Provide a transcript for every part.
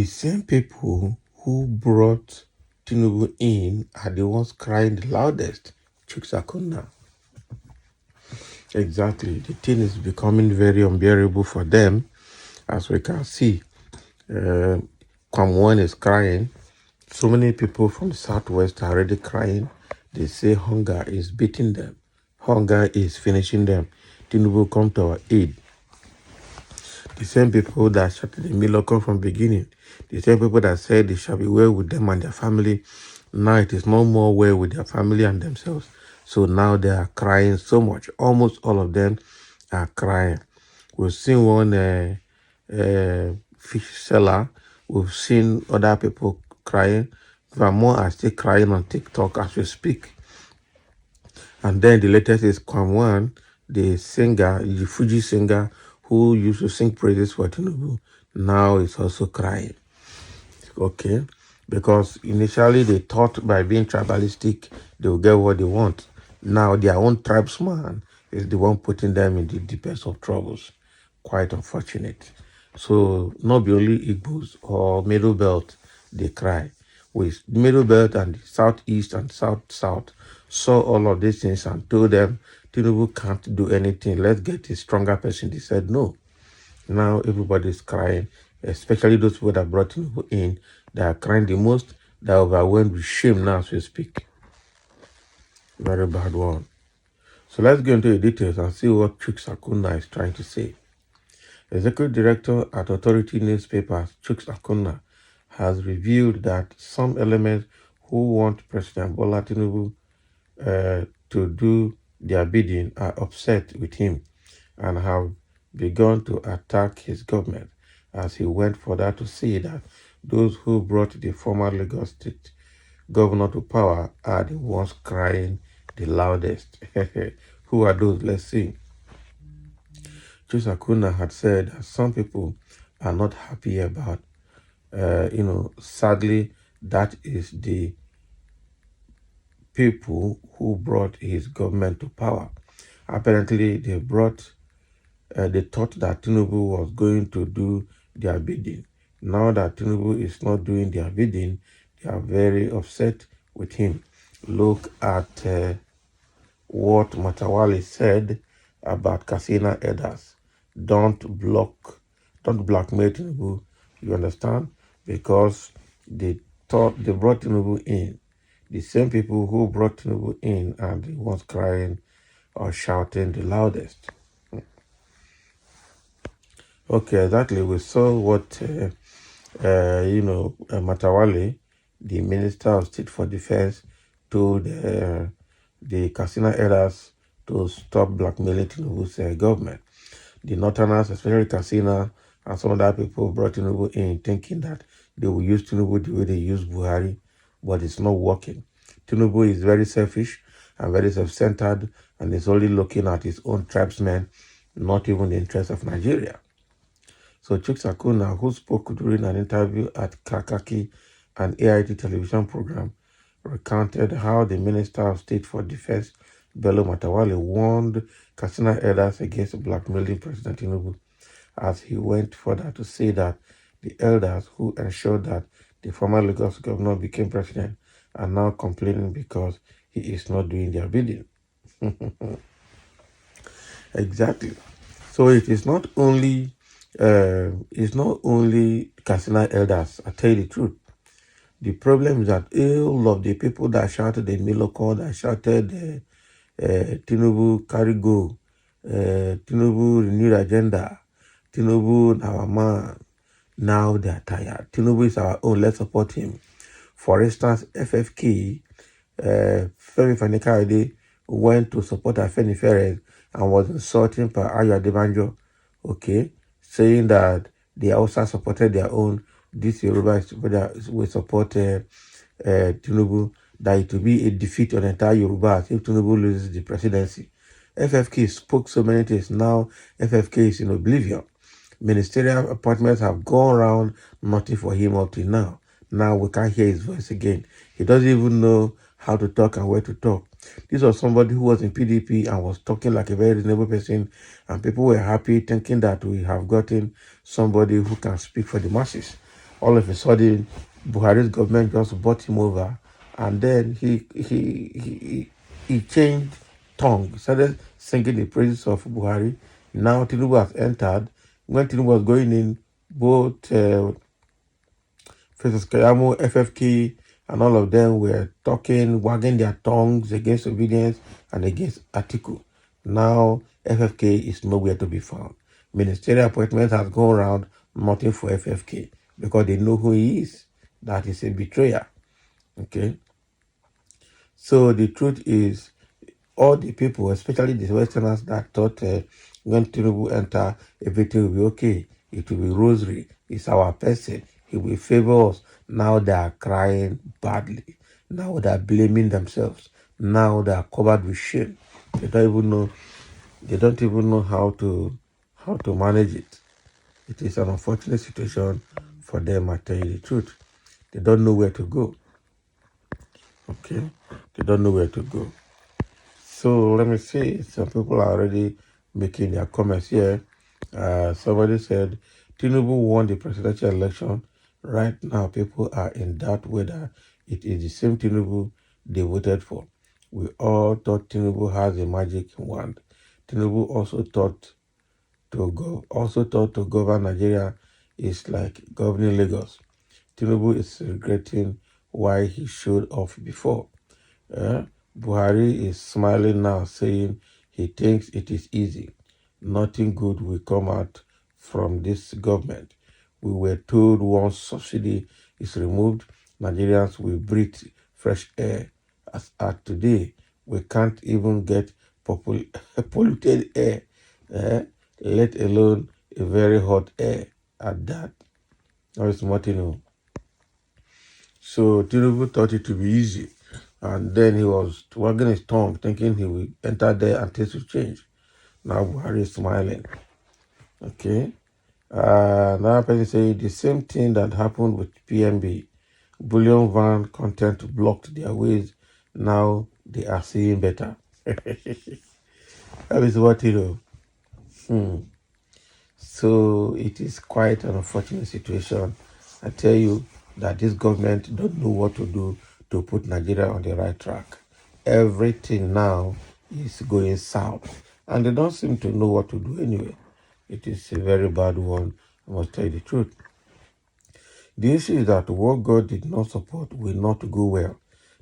The same people who brought Tinubu in are the ones crying the loudest. Chukwuemeka. Exactly. The thing is becoming very unbearable for them, as we can see. Kwam is crying. So many people from the southwest are already crying. They say hunger is beating them. Hunger is finishing them. Tinubu come to our aid. The same people that shouted the miracle from beginning. The same people that said they shall be well with them and their family. Now it is no more well with their family and themselves. So now they are crying so much. Almost all of them are crying. We've seen one fish seller. We've seen other people crying. More are still crying on TikTok as we speak. And then the latest is Kwam, the singer, the Fuji singer who used to sing praises for Tinubu. Now is also crying. Okay? Because initially they thought by being tribalistic, they will get what they want. Now their own tribesman is the one putting them in the deepest of troubles. Quite unfortunate. So not be only Igbos or Middle Belt, they cry. With Middle Belt and the Southeast and South saw all of these things and told them, Tinubu can't do anything. Let's get a stronger person. They said no. Now everybody's crying, especially those people that brought Tinubu in. They are crying the most. They are overwhelmed with shame now as we speak. Very bad one. So let's go into the details and see what Chukwuemeka is trying to say. Executive Director at Authority Newspapers, Chukwuemeka, has revealed that some elements who want President Bola Tinubu to do their bidding are upset with him and have begun to attack his government, as he went further to say that those who brought the former Lagos State governor to power are the ones crying the loudest. Who are those? Let's see. Chukwuemeka had said that some people are not happy about, sadly, that is the people who brought his government to power. Apparently, they thought that Tinubu was going to do their bidding. Now that Tinubu is not doing their bidding, they are very upset with him. Look at what Matawale said about Kasina elders. Don't blackmail Tinubu, you understand? Because they thought they brought Tinubu in. The same people who brought Tinubu in are the ones crying or shouting the loudest. Okay, exactly. We saw what, Matawale, the Minister of State for Defense, told the Kasina elders to stop blackmailing Tinubu's government. The Northerners, especially Kasina, and some other people brought Tinubu in thinking that they will use Tinubu the way they use Buhari, but it's not working. Tinubu is very selfish and very self-centered and is only looking at his own tribesmen, not even the interests of Nigeria. So Chukwuemeka, who spoke during an interview at Kakaki, an AIT television program, recounted how the Minister of State for Defense, Bello Matawale, warned Katsina elders against blackmailing President Tinubu, as he went further to say that the elders who ensured that the former Lagos governor became president are now complaining because he is not doing their bidding. Exactly. So it is not only Katsina elders. I tell you the truth. The problem is that all of the people that shouted the Miloko, that shouted Tinubu carry go, Tinubu renewed agenda, Tinubu our man, now they are tired. Tinubu is our own, let's support him. For instance, FFK, Femi Fani-Kayode, went to support Afeni Ferez and was insulting Per Ayo Adebanjo, okay, saying that they also supported their own. This Yoruba will support Tinubu, that it will be a defeat on entire Yoruba if Tinubu loses the presidency. FFK spoke so many things. Now FFK is in oblivion. Ministerial appointments have gone around, nothing for him up till now. Now we can't hear his voice again. He doesn't even know how to talk and where to talk. This was somebody who was in PDP and was talking like a very reasonable person, and people were happy thinking that we have gotten somebody who can speak for the masses. all of a sudden, Buhari's government just bought him over, and then he changed tongue. He started singing the praises of Buhari. Now Tinubu has entered. When Tinubu was going in, both Festus Kayamo, FFK, and all of them were talking, wagging their tongues against obedience and against Atiku. Now FFK is nowhere to be found. Ministerial appointment has gone around, nothing for FFK, because they know who he is. That is a betrayer. Okay. So the truth is, all the people, especially the Westerners that thought when Tinubu enter, everything will be okay. It will be rosary. It's our person. He will favor us. Now they are crying badly. Now they are blaming themselves. Now they are covered with shame. They don't even know. They don't even know how to manage it. It is an unfortunate situation for them. I tell you the truth. They don't know where to go. Okay, they don't know where to go. So let me see. Some people are already making their comments here. Somebody said Tinubu won the presidential election. Right now, people are in doubt whether it is the same Tinubu they voted for. We all thought Tinubu has a magic wand. Tinubu also thought to govern Nigeria is like governing Lagos. Tinubu is regretting why he showed off before. Buhari is smiling now, saying he thinks it is easy. Nothing good will come out from this government. We were told once subsidy is removed, Nigerians will breathe fresh air. As at today, we can't even get polluted air, let alone a very hot air at that. That is Martino. So Tinubu thought it would be easy. And then he was wagging his tongue, thinking he will enter there and things will change. Now Buhari is smiling. Okay. Another person say the same thing that happened with PMB. Bullion van content blocked their ways. Now they are seeing better. That is what you know. So it is quite an unfortunate situation. I tell you that this government don't know what to do to put Nigeria on the right track. Everything now is going south, and they don't seem to know what to do anyway. It is a very bad one, I must tell you the truth. The issue is that what God did not support will not go well.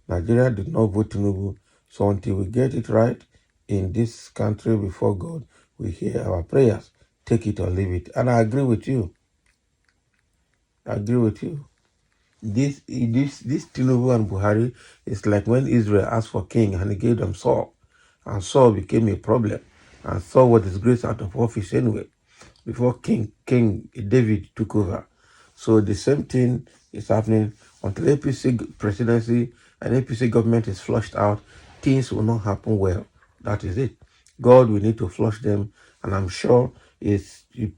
Nigeria did not vote Tinubu, so until we get it right in this country before God, we hear our prayers. Take it or leave it. And I agree with you. I agree with you. This Tinubu and Buhari is like when Israel asked for king and he gave them Saul. And Saul became a problem. And Saul was disgraced out of office anyway, before King David took over. So the same thing is happening until APC presidency and APC government is flushed out. Things will not happen well. That is it. God will need to flush them, and I'm sure it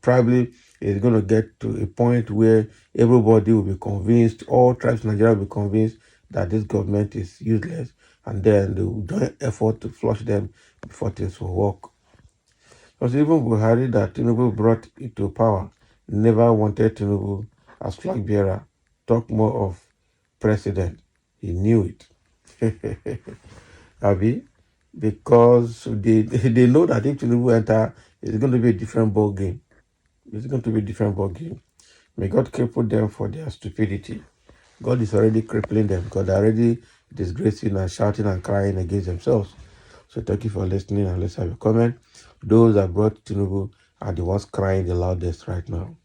probably is going to get to a point where everybody will be convinced, all tribes in Nigeria will be convinced that this government is useless, and then they will join effort to flush them before things will work. It was even Buhari that Tinubu brought into power never wanted Tinubu as flag bearer, talk more of president. He knew it. Abi, because they know that if Tinubu enter, it's going to be a different ball game. It's going to be a different ball game. May God cripple them for their stupidity. God is already crippling them because they're already disgracing and shouting and crying against themselves. So thank you for listening, and let's have a comment. Those that brought Tinubu are the ones crying the loudest right now.